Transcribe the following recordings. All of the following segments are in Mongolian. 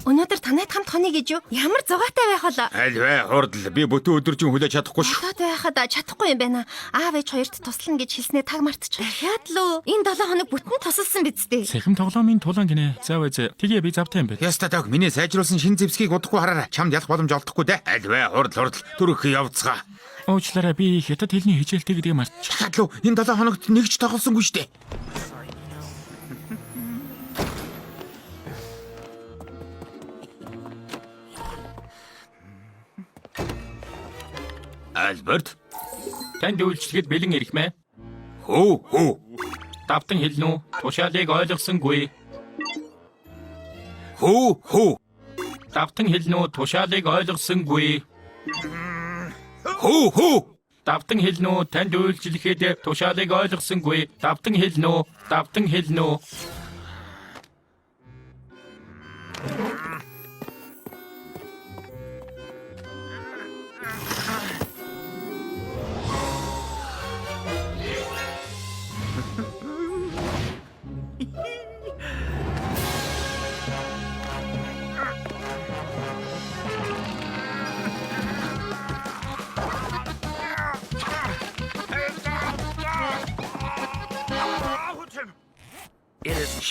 Өнөөдөр танайд хамт хоно гэж юу? Ямар зугаатай байх вэ? Аль вэ хурдл би бүтэн өдөржин хүлээж чадахгүй шүү. Хатад байхад чадахгүй юм байна. Аав ээж хоёрт туслана гэж хэлснээр таг мартчих. Дахиад л энэ 7 хоног бүтэн тусалсан биз дээ. Цахим тоглоомын тулаан гинэ. Заавал тэгээ би завтай юм бэ. Яста даг миний сайжруулсан шин зэвсгийг удахгүй хараарай. Чамд ялах боломж олдохгүй дээ. Аль вэ хурдл төрөх явцгаа. Уучлаарай би хятад хэлний хичээлтэй гэдгийг мартчих. Чахад лөө энэ 7 хоногт нэг ч тоглосонгүй шүү дээ. Альберт, Танд үйлчлэгэд бэлэн ирэх мэ? хөө. Давтан хэлнэ үү? Тушаалыг ойлгосонгүй. Хөө. Давтан хэлнэ үү? Тушаалыг ойлгосонгүй. Хөө. Давтан хэлнэ үү? Танд үйлчлэхэд тушаалыг ойлгосонгүй. Давтан хэлнэ үү? Давтан хэлнэ үү?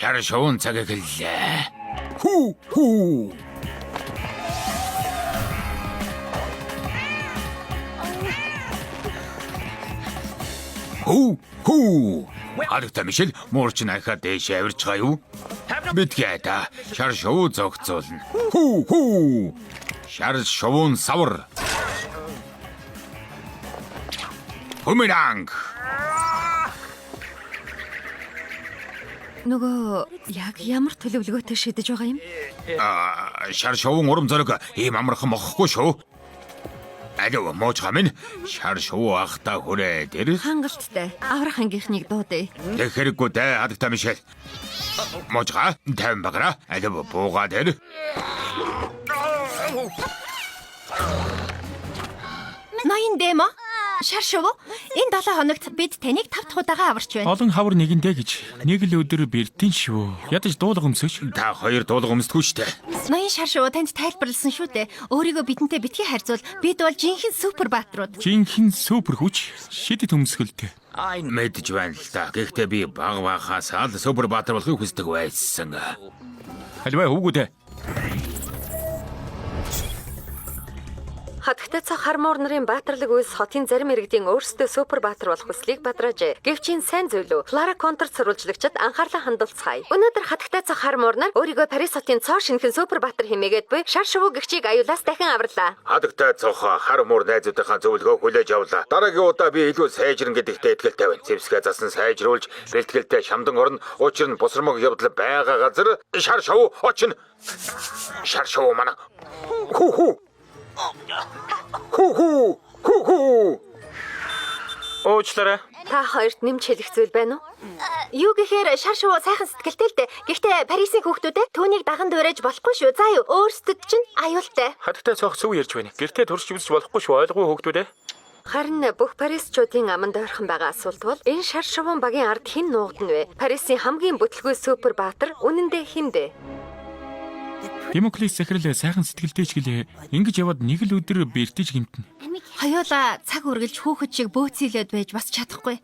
Шар шоун цаг эхэллээ. Хүү. Хүү. Алигта Мишель муурч найхаа дээш авирч байгаа юу? Битгээ та шар шоу зогцоолно. Хүү. Шар шоун савар. Бумеранг. Нөгөө яг ямар төлөвлөгөөтэй шидэж байгаа юм? Шар шоун урам зориг ийм амархан мохохгүй шүү. Алуу моочгаа минь шар шоу ахта хүрээд ирэх. Хангалттай. Аврах ангийнхныг дуудъя. Тэгэхэрэггүй дээ хадагта Мишель. Моочгаа 50 багра алуу буугаад ир. Ноён дэмо. Шаршуу. Энэ 7 хоногт бид таныг 5 дахь удаага аварч байна. Олон хавар нэгэндэ гэж нэг л өдөр бэртэн шүү. Ядаж дуулга өмсөж. Та хоёр дуулга өмсдөггүй штэ. Ноён шаршуу танд тайлбарласан шүү дээ. Өөрийгөө бидэнтэй битгий харьцуул. Бид бол жинхэнэ супер баатрууд. Жинхэнэ супер хүч шидэт өмсгөлтэй. Мэдж байна л та. Гэхдээ би багахаас л супер баатар болохыг хүсдэг байсан. Альва хүүгүүдээ. Хатагтай цог хармуур нарын баатарлаг үйлс хотын зарим иргэдийн өөрсдөө супер баатар болох хүслийг бадраажээ. Гэвч энэ сайн зүйл үү? Флара контрт сурвалжлагчид анхаарлаа хандуулцгаая. Өнөөдөр хатагтай цог хармуур нар өөрийгөө Парис хотын цоо шинхэн супер баатар хэмээгээд буй шар шувуу гэгчийг аюулаас дахин аварлаа. Хадагтай цох хар муур найзуудынхаа зөвлөгөө хүлээж авлаа. Дараагийн удаа би илүү сайжран гэдэгтээ итгэлтэй байна. Зэвсгээ засан сайжруулж, бэлтгэлтэй шамдан орно. Учир нь бусрамг явдал байгаа газар шар шувуу очно. Шар шувуу манай. Хүү. Уучлаарай. Та хоёрт нэмж хэлэх зүйл байна уу? Юу гэхээр шар шувуу сайхан сэтгэлтэй л дээ. Гэхдээ Парисын хүүхдүүдээ түүнийг даган дуурайж болохгүй шүү. За юу, өөрсдөд чинь аюултай. Хатагтай цог зөв ярьж байна. Гэртээ турш үзэж болохгүй шүү. Ойлгоо хүүхдүүдээ. Харин бүх Парисчуудын аманд ойрхон байгаа асуулт бол энэ шар шувуун багийн ард хэн нуугдан вэ? Парисын хамгийн бүтлгүй супер баатар үнэндээ хэн бэ? Демоклис захирал сайхан сэтгэлтэй ч гэлээ. Ингэж яваад нэг л өдөр бэртэж гимтэн. Хоёулаа цаг үргэлж хүүхэд шиг бөөцөөлөд байж бас чадахгүй.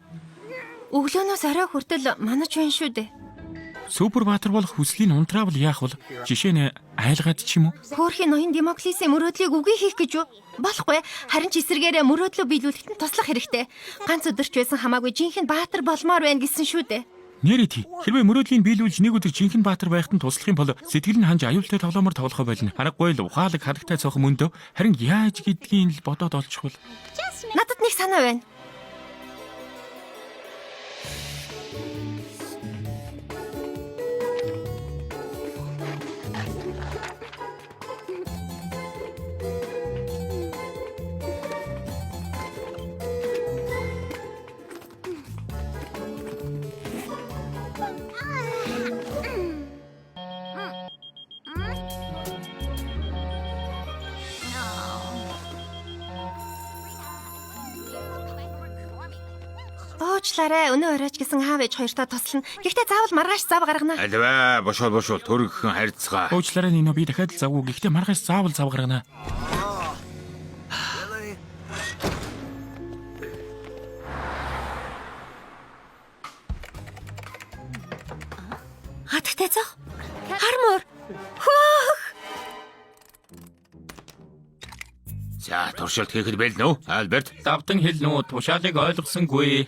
Өглөөнөөс орой хүртэл манаж байна шүү дээ. Супер баатар болох хүслийн унтраавал яах вэ? Жишээ нь айлгаад ч юм уу? Хөөрхийн ноён Демоклисийн мөрөөдлийг үгүй хийх гэж юу? Болохгүй. Харин ч эсэргээрээ мөрөөдлөө биелүүлэхэд нь туслах хэрэгтэй. Ганц өдөрч байсан хамаагүй жинхэнэ баатар болмоор байна гэсэн шүү дээ. Нэрээ хэрвээ мөрөөдлийг биелүүлж нэг өдөр жинхэнэ баатар байхад нь туслахын бол сэтгэл нь ханж аюултай тоглоомор тоглохоо болно. Харахгүй л ухаалаг хадагтай цохон мөндөө харин яаж гэдгийг л бодоод олчихвол. Надад нэг санаа байна. уучлаарай. Өнөө оройч гэсэн аав ээж хоёртоо тослно. Гэхдээ заавал маргааш зав гаргана. Альва бошол төргөн харилцгаа. Уучлаарай Нино, би дахиад л завгүй. Гэхдээ маргааш заавал зав гаргана. Хатагтай цаа. Хармор. Хөөх. За туршилт хийхэд бэлнэ үү? Альберт. Давтан хэлнүү, тушаалыг ойлгосонгүй.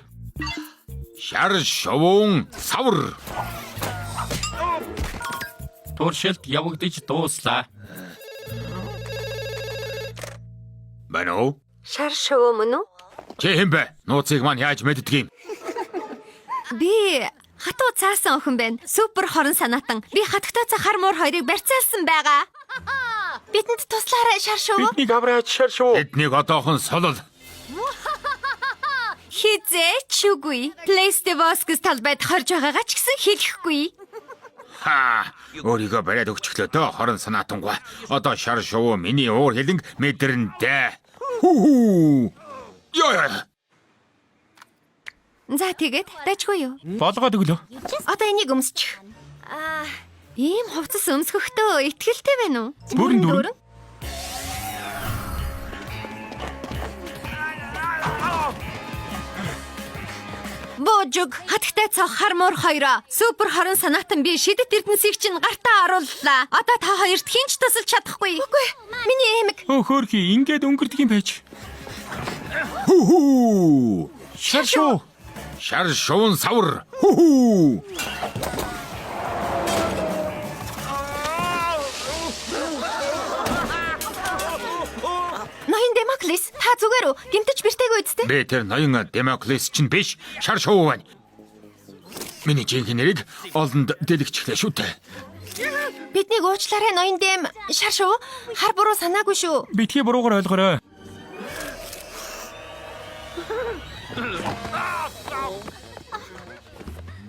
Шар шувуун савар. Туршилт явагдаж дууслаа. Байна уу? Шар шувуу мөн үү? Чи хэм бэ? Нууцыг маань яаж мэддэг юм? Би хатуу цаасан охин байна. Супер хорон санаатан. Би хатагтай цаа хармор хоёрыг барьцаалсан байгаа. Бидэнд туслаарай шар шувуу. Бидний авраач шар шуу. Эднийг одоохон солол. Хизээч үгүй. Плейстевоскс талбайд хорж байгаагаа ч гэсэн хэлэхгүй. Ха, өөрийгөө бариад өгчлөө дөө хорон санаатангаа. Одоо шар шувуу миний уур хилэнг мэдэрнэ. Хүү. Яа. За тэгээд дайчгүй юу? Болгоод өглөө. Одоо энийг өмсчих. Ийм хувцас өмсгөхдөө ихтгэлтэй байна уу? Бүрэн дүүрэн. Божиг хатагтай цаа хармор хоёроо супер хорон санаатан би шидэт эрдэнсийг чинь гартаа орууллаа. Одоо та хоёрт хинч тусалж чадахгүй. Үгүй. Миний эмэг. Хөөхөрхи ингээд өнгөрдөг юм байж. Хүү. Шар шуу. Шар шувуун савар. Хүү. Ноён Демоклис, та зүгээр үү? Гэмтэж бэртэйг үсттэй. Би тэр ноён Демоклис чинь биш, шар шувуу байна. Миний жинхэнэ нэрийг олонд дэлгэчихлээ шүү дээ. Биднийг уучлаарай ноён Дэм. Шар шүү. Хар буруу санаагүй шүү. Битгий буруугаар ойлгоорой.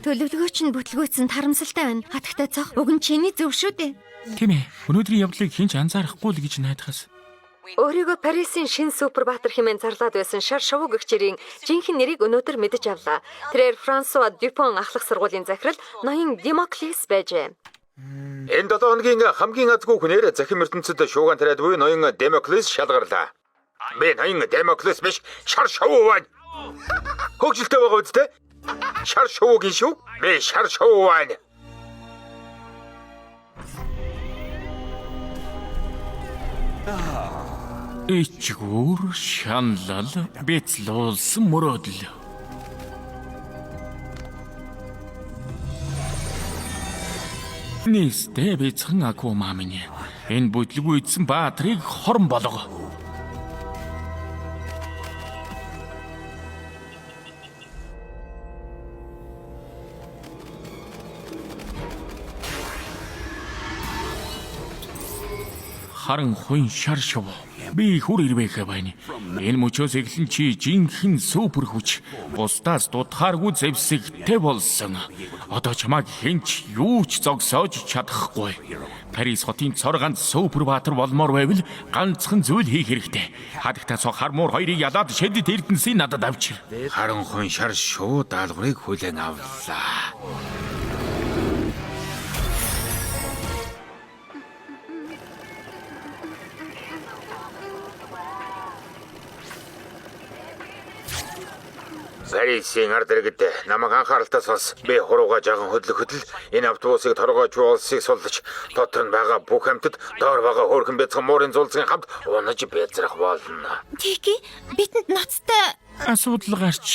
Төлөвлөгөөч нь бүтлгүүцэн тарамсалтай байна. Хатагтай цог уг нь чиний зөв шүү дээ. Тийм ээ. Өнөөдрийн явдлыг хинч анзаарахгүй л гэж найдахаас. Өөрийгөө Парисын шин Супербаатар хэмээн зарлаад байсан шар шувуу гэгчрийн жинхэнэ нэрийг өнөөдөр мэдэж авлаа. Тэрээр Франсуа Дюпон ахлах сургуулийн захирал ноён Демоклис байжээ. Энэ 7 хоногийн хамгийн азгүй хүнээр захим ертөнцид шууган тариад буй ноён Демоклис шалгарлаа. Би ноён Демоклис биш, шар шувуу байна. Хөгжилтэй байгаа үстэй? Шар шувуугийн шүү. Би шар шувуу байна. Ичгүүр шаналл бэцлүүлсэн мөрөөдөл. Нийстэй бэцхэн акуу маамын. Энэ бүтлгүй эзэн баатрыг хорон болго. Харан хуин шар шувуу. Би хүр ирвэхэ байна. Энэ мөчөөс эхлэн чи жинхэнэ супер хүч. Бусдаас дутхааргүй зэвсэгтэй болсон. Одоо чамайг хинч юу ч зогсоож чадахгүй. Парис хотын цор ганц Супербаатар болмоор байвал ганцхан зүйл хийх хэрэгтэй. Хатагтай цог хармуур хоёрыг ялаад шидэт эрдэнсийг надад авчир. Харан хуин шар шувуу даалгаврыг хүлээн авлаа. Парисын ард иргэд намайг анхааралтай сонс. Би хурууга жаахан хөдлөл энэ автобусыг торгооч улсыг сулж дотор нь байгаа бүх амьтад доор байгаа хөөрхөн бяцхан муурын зулцгийн хамт унаж бязрах болно. Тики, бидэнд ноцтой Асуудал гарч.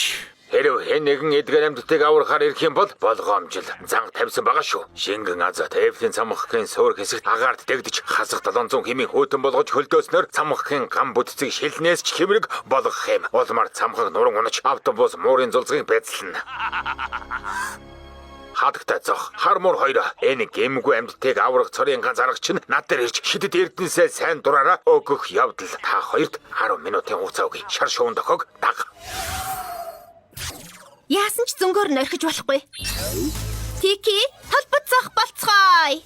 Хэрв хэн нэгэн эдгээр амьтдыг аврахаар ирэх юм бол болгоомжл занг тавьсан байгаа шүү. Шингэн азат Эвлийн цамхгийн суур хэсэгт агаард дэгдэж хасах 700 хэмийн хөтөн болгож хөлдөөснөр цамхгийн гам бүтцийг шилнээс ч хэмрэг болгох юм. Улмаар цамхаг нуран унаж автобус муурын зулцгийг бяцлана. Хатагтай зох хармуур хоёроо энэ гэмгүй амьтдыг аврах цорын ганц аргач нь над дээр ирж шидэт эрдэнэсээ сайн дураараа өгөх явдал. Та хоёрт 10 минутын хугацаа өгье. Шар шуун дохог даг. яасан ч зөнгөөр нь орхиж болохгүй. Тики, толбот зах болцгоё.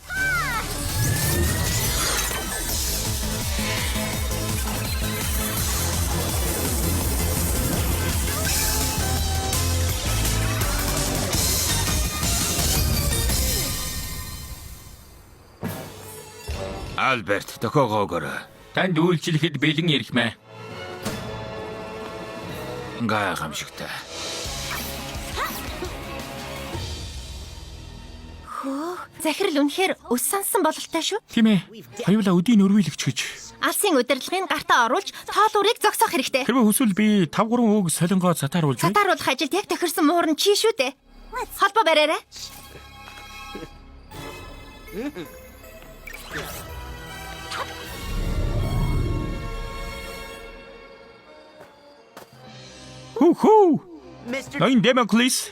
Альберт, тохоогоогоор. Танд үйлчлэхэд бэлэн ирэх мэ. Гайхамшигтай. Захирал үнэхээр ус сансан бололтой шүү. Тийм ээ. Хоёулаа өдийн өрвөлөгч гэж. Алсын удирдлагын гартаа оруулж тоолуурыг зогсоох хэрэгтэй. Хэрвээ хүсвэл би 5-3 үг солонгоо сатааруулж бай. Сатааруулах ажилд яг тохирсон муурн чи шүү дээ. Холбоо бариарай. Хүү. Ноён Демоклис.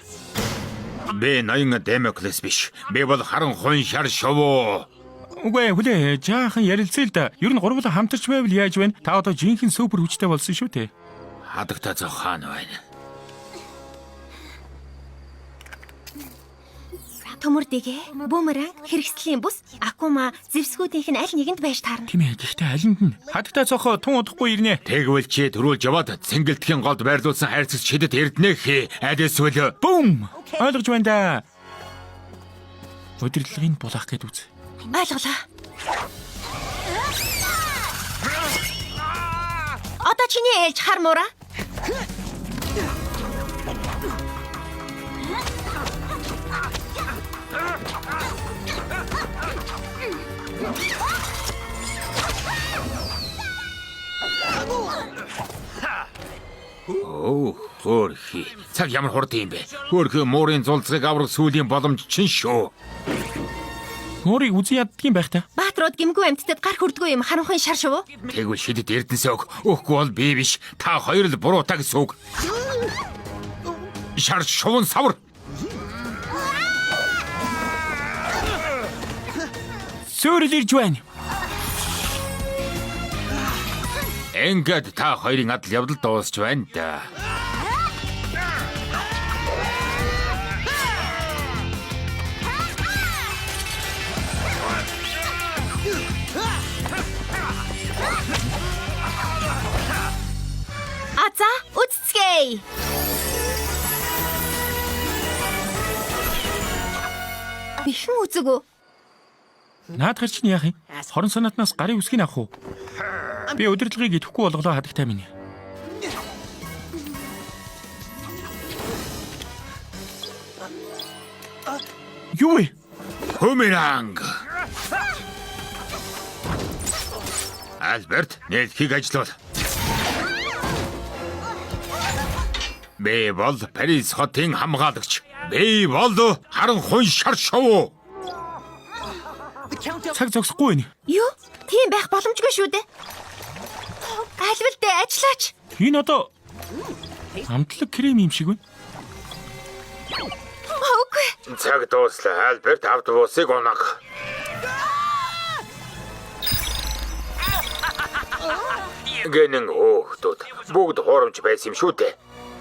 Би ноён Демоклис биш. Би бол харан хун шар шувуу. Үгүй хүлээ жаахан ярилцъя л да. Ер нь гурвуулаа хамтарч байвал яаж вэ? Та одоо жинхэнэ супер хүчтэй болсон шүү дээ. Хадагта зохаан байна. Төмөр дэгэ, бүүмеранг, хэрэгслийн бүс, акума, зэвсгүүдийнх нь аль нэгэнд байж таарна. Тийм ээ. Гэхдээ алинд нь хадагта цохоо тун удахгүй ирнэ. Тэгвэл чи төрүүлж яваад цэнгэлдэхин голд байрлуулсан хайрцагч шидэд эрднэ хэ. Адэсвэл Бум! Ойлгож байна да. Удирдлагын булаах гээд үз. Ойлголоо. Одоо чиний ээлж хар муура. Хөөрхи. Цаг ямар хурд юм бэ? Хөөрхи муурын зулцгийг аврах сүлийн боломж чинь шүү. Мөрийг үзэн яддгийн байх та. Баатрууд гимгүү амьтдад гар хүрдгүй юм харанхуй шар шүү. Тэгвэл шидэд эрдэнэсээ өгөхгүй бол би биш. Та хоёр л буруу та гэсэн үг. Шар шувун савар. Сөөрөл ирж байна. Ингээд та хоёрын адал явдал дуусч байна да. Аза, үцгэе. Бихэн үзэгөө. Наадхар чинь яах юм? Хорон санаатнаас гарын үсгийг авах уу? Би удирдлагыг идэхгүй болголоо хадагтай минь. Юу вэ? Бүүмеранг. Альберт, нэлхийг ажиллавал. Би бол Парис хотын хамгаалагч. Би бол харан хун шар шувуу. Цаг зогсохгүй байна. Юу? Тийм байх боломжгүй шүү дээ. Альвал дээ ажиллаач. Энэ одоо амтлаг крем юм шиг байна. Үгүй. Цаг дууслаа. Альберт автобусыг унах. Гэнэн хөөхтүүд бүгд хуурамч байсан юм шүү дээ.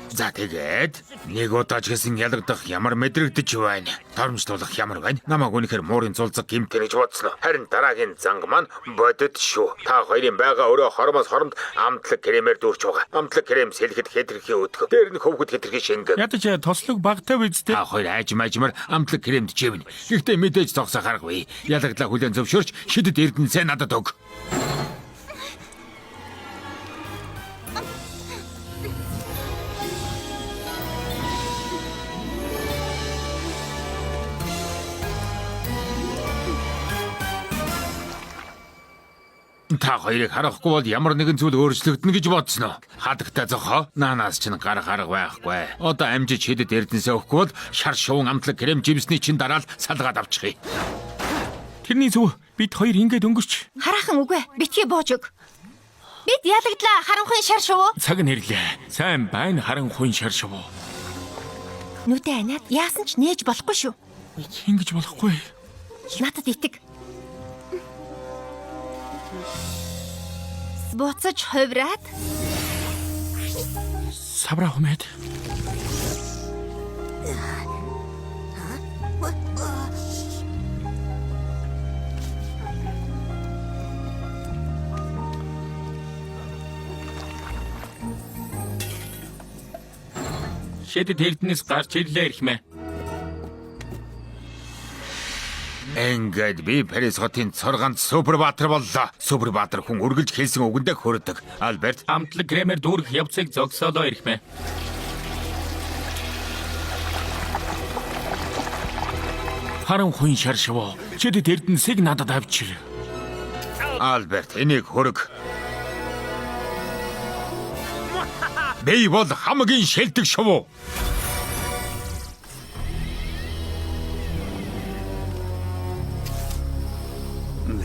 За тэгээд нэг удаа ч гэсэн ялагдах ямар мэдрэгдэж байна. Торомжлуулах ямар байна. Намайг үнэхээр муурын зулцаг гимтэн гэж бодсон. Харин дараагийн занг маань бодит шүү. Та хоёрын байгаа өрөө хормоос хоромд амтлаг кремээр дүүрч байгаа. Амтлаг крем сэлгэд хэтэрхий өдгөө. Дээр нь хөвгөд хэтэрхий шингэн. Ядаж тослог багтай биз дээ. Та хоёр ажмаар амтлаг кремд чивнэ. Гэхдээ мэдээж зогсох аргагүй. Ялагдлаа хүлэн зөвшөөрч шидэд эрдэнэсээ надад өг. Та хоёрыг харахгүй бол ямар нэгэн зүйл өөрчлөгдөнө гэж бодсон уу? Хадагтай зохоо, наанаас чинь гар гарга байхгүй. Одоо амжиж шидэд эрдэнэсээ өгөхгүй бол шар шувун амтлаг крем живсний чинь дараал салгаад авчихъя. Тэрний зүг бид хоёр ингэж өнгөрч. Хараахан үгүй. Битгий бууж өг. Бид ялагдлаа харанхуй шар шүү. Цаг нэрлээ. Сайн байна харанхуй шар шувуу. Нүдэ анаад яасан ч нээж болохгүй шүү. Ингэж болохгүй. Надад итэг. Буцаж хувраад савра хүмээд. Шидэд эрдэнэс гарч ирлээ ирэх мэ. Ингээд би Парис хотын цорганд Супербаатар боллоо. Супербаатар хүн үргэлж хэлсэн үгэндээ хөрдөг. Альберт, Амтлаг грэмээр дүүрэх явцыг зогсоолоо ирэх мэ. Харин хүн шар шавуу. Чид Эрдэнсийг надад авчир. Альберт, энийг хөрөг. Би бол хамгийн шилдэг шувуу.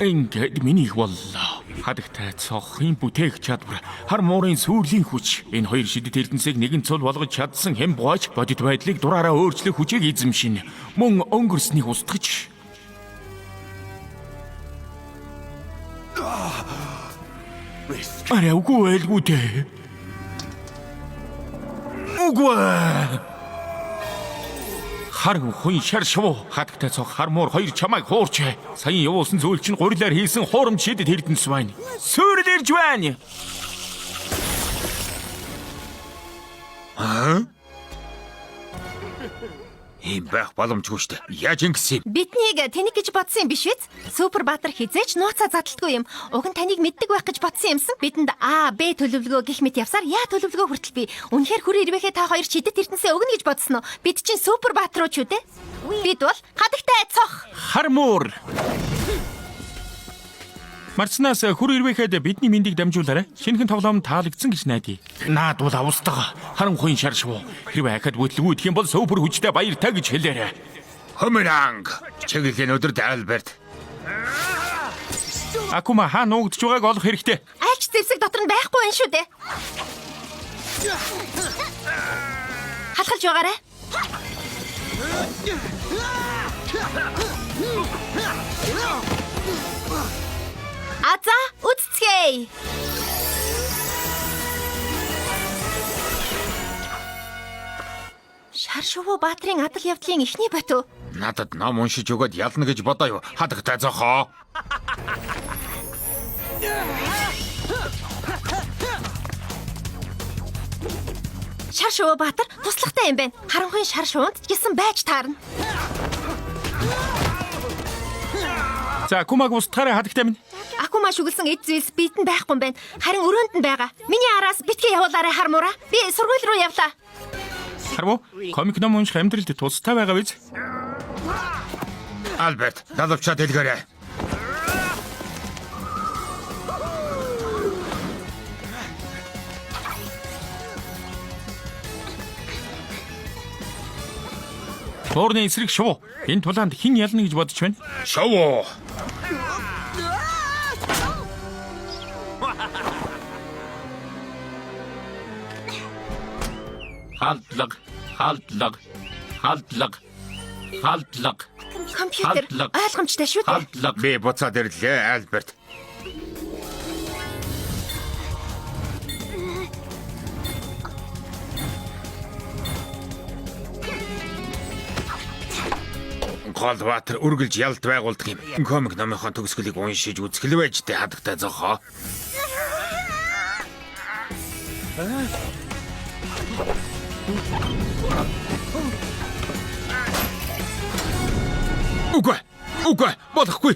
Ингээд минийх боллоо. Хадагтай цохын бүтээх чадвар, хар муурын сүрлийн хүч. Энэ хоёр шидэт Эрдэнсийг нэгэн цул болгож чадсан хэн бууч бодит байдлыг дураараа өөрчлөх хүчийг эзэмшин. Мөн өнгөрснийг устгаж. Арай үгүй байлгүй дээ. Үгүй. Харин хүн шар шавуу хатагтай цог хармуур хоёр чамайг хуурч. Саяын явуулсан зүйл чинь гурилаар хийсэн хуурамч шидэт Эрдэнэс байна. Сүрэл ирж байна. Ийм байх боломжгүй шүү дээ. Яаж ингэсэн юм? Биднийг тэнийг гэж бодсон юм биш үү? Супербаатар хизээч нууцаа задалтгүй юм. Уг нь таныг мэддэг байх гэж бодсон юмсан. Бидэнд А, Б төлөвлөгөө гих мэт явсаар яа төлөвлөгөө хүртэл би. Үнэхээр хүр ирвэхээ та хоёр чидэт Эрдэнэсээ өгнө гэж бодсон уу? Бид чинь Супербаатар уу ч үү дээ? Бид бол хадагтай цох. Хармуур. Марцнаас хүр ирвэхэд бидний мэндийг дамжуулаарай. Шинэхэн тоглоом таалагдсан гэж найдаа. Наад бол австага. Харин хүн шар шавуу. Хэрвээ ахад бүтлгүй идэх юм бол супер хүчтэй баяртай гэж хэлээрэй. Хөмранг. Чиглэлийн өдөрт Альберт. Акума хаа нуугдж байгааг олох хэрэгтэй. Альч зэвсэг дотор нь байхгүй байх шүү дээ. Халахалж байгаарай. Аза үцгэе. Шар шувуу баатрын адал явдлын эхний бот. Надад ном уншиж өгöd ялна гэж бодоо юу? Хадагтай зохоо. Шар шувуу баатар туслагтай юм байна. Харанхуйн шар шуунд гисэн байж таарна. За Акумаг устгаарай хадагтай минь. Акума шүглсэн эд зүйлс бидэнд байхгүй юм байна. Харин өрөөнд нь байгаа. Миний араас битгий явуулаарай хармуура. Би сургууль руу явлаа. Харвуу комик ном унших амьдралд тустай байгаа биз? Альберт, далавчаа дэлгээрэй. Туурны эсрэг шувуу. Энэ тулаанд хэн ялна гэж бодож байна? Шувуу. Халдлаг. Компьютер ойлгомжтой шүү дээ. Би буцаад ирлээ, Альберт. Голбаатар үргэлж ялд байгуулдаг юм. Комик номынхон төгсгөлийг уншиж үзэхэл байж дээ хадагтай зохоо. Үгүй, болохгүй.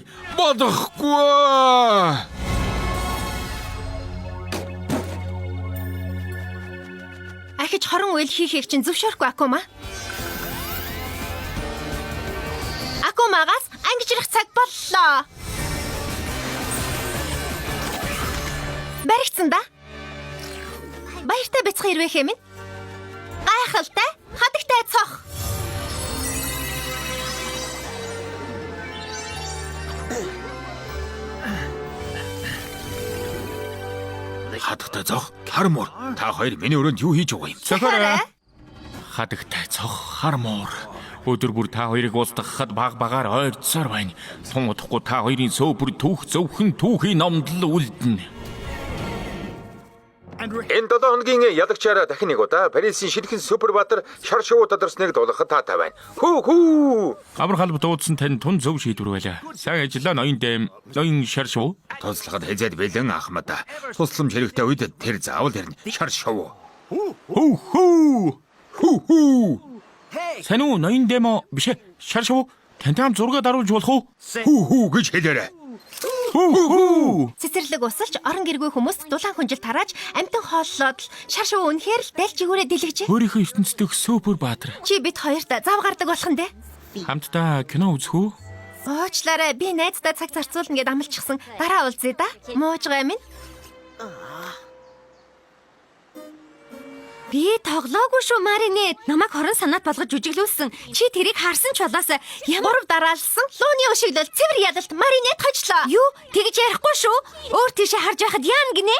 Ахиж хорон үйл хийхийг чинь зөвшөөрөхгүй Акума. Акумагаас ангижрах цаг боллоо. Баригдсан да. Баяртай бяцхан ирвэхээ минь. Гайхалтай, хадагтай цох. Хадагтай зох, хармуур. Та хоёр миний өрөөнд юу хийж байгаа юм? Захаарай. Хадагтай цох хармуур. Өдөр бүр та хоёрыг устгахад баг-багаар ойрцоор байна. Тун удахгүй та хоёрын супер түүх зөвхөн түүхийн номд л үлдэнэ. Энэ 7 хоногийн ялагчаараа дахин нэг удаа Парисын шинэхэн Супербаатар шар шувуу тодорсныг дуулгахад таатай байна. Хүү. Амар халб дуудсан тань тун зөв шийдвэр байлаа. Сайн ажиллаа ноён дэм, ноён шар шувуу. Туслахад хэзээд бэлэн Ахмад. Тусламж хэрэгтэй үед тэр заавал ирнэ. Шар шувуу. Хүү. Сануу ноён дэмо биш шар шувуу. Тантай хамт зураг даруулж болох уу? Хүү гэж хэлээрэй. Хүү. Цэцэрлэг усалж орон гэргүй хүмүүст дулаан хүнжил тарааж амтан хооллоод л шар шувуу үнэхээр л дэлж игүүрээ дэлгэжээ. Өөрийнхөө ертөнцийн Супер Баатар. Чи бид хоёрт зав гардаг болох нь дээ. Хамтдаа кино үзэх үү? Уучлаарай, би найздаа цаг зарцуулна гэд амлчихсан. Дараа уулзъя да. Муужгаа минь. Би тоглоогүй шүү Марине. Намайг хорон санаат болгож жүжиглүүлсэн. Чи тэрийг харсан ч болоос ямар дараалсан. Лууны өшиглөл цэвэр ядалт Маринед хожлоо. Юу? Тэгж ярихгүй шүү. Өөр тийшээ харж байхад яана гинэ?